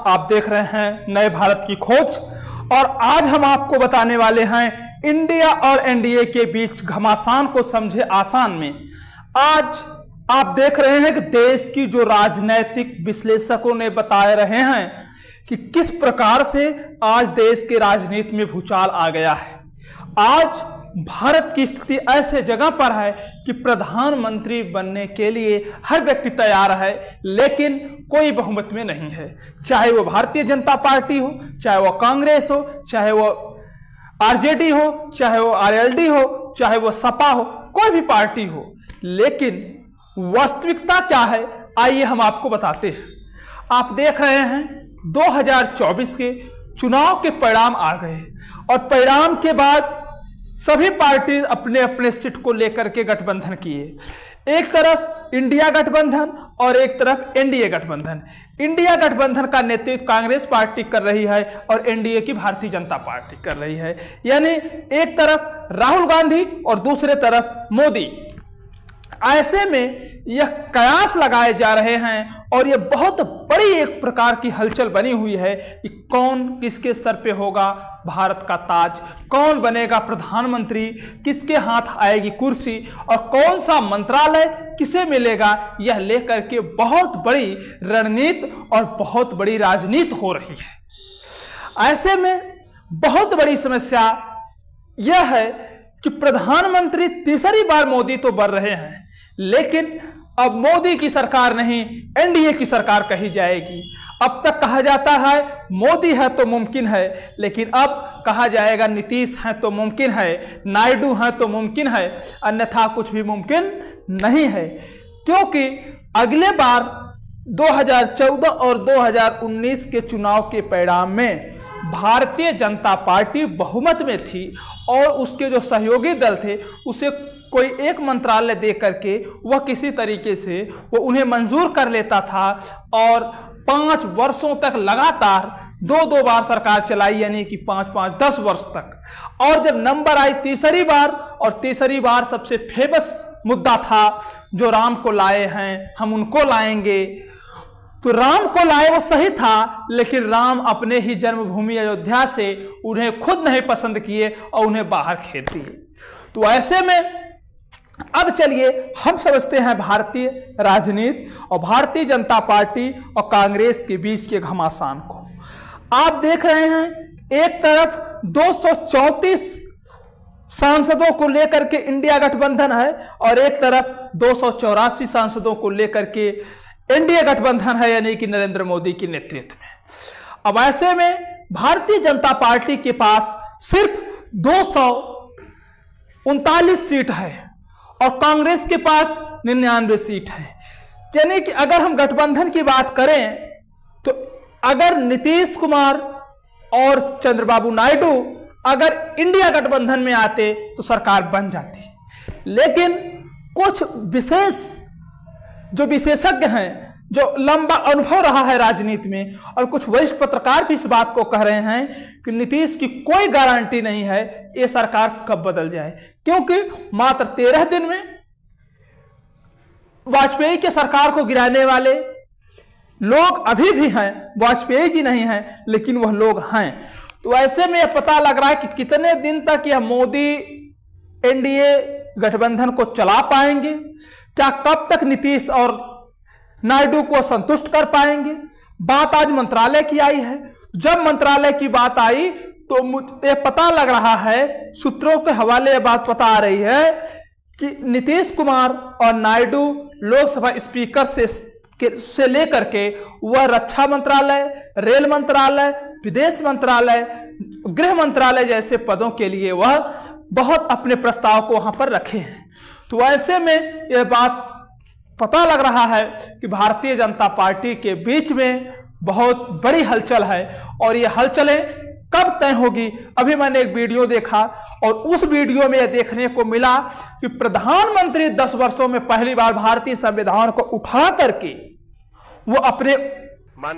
आप देख रहे हैं नए भारत की खोज और आज हम आपको बताने वाले हैं इंडिया और एनडीए के बीच घमासान को समझे आसान में। आज आप देख रहे हैं कि देश की जो राजनीतिक विश्लेषकों ने बताए रहे हैं कि किस प्रकार से आज देश के राजनीति में भूचाल आ गया है। आज भारत की स्थिति ऐसे जगह पर है कि प्रधानमंत्री बनने के लिए हर व्यक्ति तैयार है, लेकिन कोई बहुमत में नहीं है। चाहे वो भारतीय जनता पार्टी हो, चाहे वो कांग्रेस हो, चाहे वो आरजेडी हो, चाहे वो आरएलडी हो, चाहे वो सपा हो, कोई भी पार्टी हो। लेकिन वास्तविकता क्या है, आइए हम आपको बताते हैं। आप देख रहे हैं 2024 के चुनाव के परिणाम आ गए और परिणाम के बाद सभी पार्टी अपने अपने सीट को लेकर के गठबंधन किए। एक तरफ इंडिया गठबंधन और एक तरफ एनडीए गठबंधन। इंडिया गठबंधन का नेतृत्व कांग्रेस पार्टी कर रही है और एनडीए की भारतीय जनता पार्टी कर रही है। यानी एक तरफ राहुल गांधी और दूसरे तरफ मोदी। ऐसे में यह कयास लगाए जा रहे हैं और यह बहुत बड़ी एक प्रकार की हलचल बनी हुई है कि कौन किसके सर पे होगा भारत का ताज, कौन बनेगा प्रधानमंत्री, किसके हाथ आएगी कुर्सी और कौन सा मंत्रालय किसे मिलेगा। यह लेकर के बहुत बड़ी रणनीति और बहुत बड़ी राजनीति हो रही है। ऐसे में बहुत बड़ी समस्या यह है कि प्रधानमंत्री तीसरी बार मोदी तो बन रहे हैं, लेकिन अब मोदी की सरकार नहीं एनडीए की सरकार कही जाएगी। अब तक कहा जाता है मोदी है तो मुमकिन है, लेकिन अब कहा जाएगा नीतीश है तो मुमकिन है, नायडू है तो मुमकिन है, अन्यथा कुछ भी मुमकिन नहीं है। क्योंकि अगले बार 2014 और 2019 के चुनाव के परिणाम में भारतीय जनता पार्टी बहुमत में थी और उसके जो सहयोगी दल थे उसे कोई एक मंत्रालय दे करके वह किसी तरीके से वो उन्हें मंजूर कर लेता था और 5 वर्षों तक लगातार 2-2 बार सरकार चलाई, यानी कि 5-5 10 वर्ष तक। और जब नंबर आई तीसरी बार, और तीसरी बार सबसे फेमस मुद्दा था जो राम को लाए हैं हम उनको लाएंगे। तो राम को लाए वो सही था, लेकिन राम अपने ही जन्मभूमि अयोध्या से उन्हें खुद नहीं पसंद किए और उन्हें बाहर खेद दिए। तो ऐसे में अब चलिए हम समझते हैं भारतीय राजनीति और भारतीय जनता पार्टी और कांग्रेस के बीच के घमासान को। आप देख रहे हैं एक तरफ 234 सांसदों को लेकर के इंडिया गठबंधन है और एक तरफ 284 सांसदों को लेकर के एनडीए गठबंधन है, यानी कि नरेंद्र मोदी के नेतृत्व में। अब ऐसे में भारतीय जनता पार्टी के पास सिर्फ 239 सीट है और कांग्रेस के पास 99 सीट है। यानी कि अगर हम गठबंधन की बात करें तो अगर नीतीश कुमार और चंद्रबाबू नायडू अगर इंडिया गठबंधन में आते तो सरकार बन जाती। लेकिन कुछ विशेष जो विशेषज्ञ हैं, जो लंबा अनुभव रहा है राजनीति में, और कुछ वरिष्ठ पत्रकार भी इस बात को कह रहे हैं कि नीतीश की कोई गारंटी नहीं है ये सरकार कब बदल जाए, क्योंकि मात्र 13 दिन में वाजपेयी के सरकार को गिराने वाले लोग अभी भी हैं। वाजपेयी जी नहीं हैं, लेकिन वह लोग हैं। तो ऐसे में यह पता लग रहा है कि कितने दिन तक यह मोदी एनडीए गठबंधन को चला पाएंगे, क्या कब तक नीतीश और नायडू को संतुष्ट कर पाएंगे। बात आज मंत्रालय की आई है। जब मंत्रालय की बात आई तो मुझे पता लग रहा है, सूत्रों के हवाले यह बात पता आ रही है कि नीतीश कुमार और नायडू लोकसभा स्पीकर से लेकर के वह रक्षा मंत्रालय, रेल मंत्रालय, विदेश मंत्रालय, गृह मंत्रालय जैसे पदों के लिए वह बहुत अपने प्रस्ताव को वहां पर रखे हैं। तो ऐसे में यह बात पता लग रहा है कि भारतीय जनता पार्टी के बीच में बहुत बड़ी हलचल है और ये हलचलें कब तय होगी। अभी मैंने एक वीडियो देखा और उस वीडियो में यह देखने को मिला कि प्रधानमंत्री 10 वर्षों में पहली बार भारतीय संविधान को उठा करके वो अपने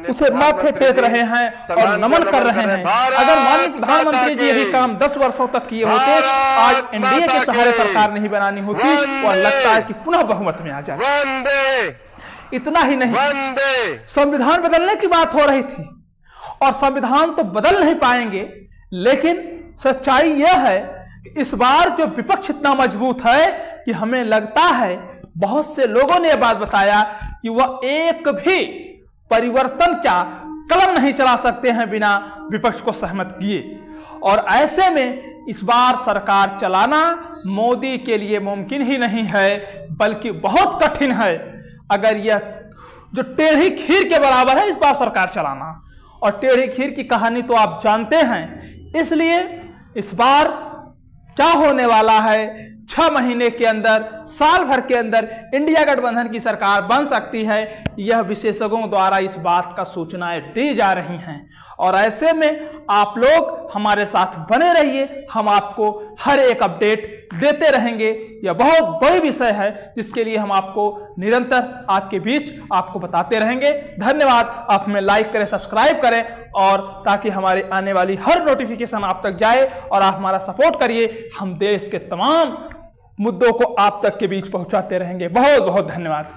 उसे माथे टेक रहे हैं और नमन कर रहे हैं। अगर माननीय प्रधानमंत्री जी यही काम 10 वर्षों तक किए होते, आज एनडीए के सहारे सरकार नहीं बनानी होती और लगता है कि पुनः बहुमत में आ जाए। इतना ही नहीं, संविधान बदलने की बात हो रही थी, और संविधान तो बदल नहीं पाएंगे, लेकिन सच्चाई यह है कि इस बार जो विपक्ष इतना मजबूत है कि हमें लगता है, बहुत से लोगों ने यह बात बताया कि वह एक भी परिवर्तन क्या कलम नहीं चला सकते हैं बिना विपक्ष को सहमत किए। और ऐसे में इस बार सरकार चलाना मोदी के लिए मुमकिन ही नहीं है, बल्कि बहुत कठिन है। अगर यह जो टेढ़ी खीर के बराबर है इस बार सरकार चलाना, और टेढ़ी खीर की कहानी तो आप जानते हैं। इसलिए इस बार क्या होने वाला है, 6 महीने के अंदर, साल भर के अंदर इंडिया गठबंधन की सरकार बन सकती है, यह विशेषज्ञों द्वारा इस बात का सूचनाएं दी जा रही हैं। और ऐसे में आप लोग हमारे साथ बने रहिए, हम आपको हर एक अपडेट देते रहेंगे। यह बहुत बड़ी विषय है जिसके लिए हम आपको निरंतर आपके बीच आपको बताते रहेंगे। धन्यवाद। आप हमें लाइक करें, सब्सक्राइब करें, और ताकि हमारे आने वाली हर नोटिफिकेशन आप तक जाए और आप हमारा सपोर्ट करिए। हम देश के तमाम मुद्दों को आप तक के बीच पहुंचाते रहेंगे। बहुत बहुत धन्यवाद।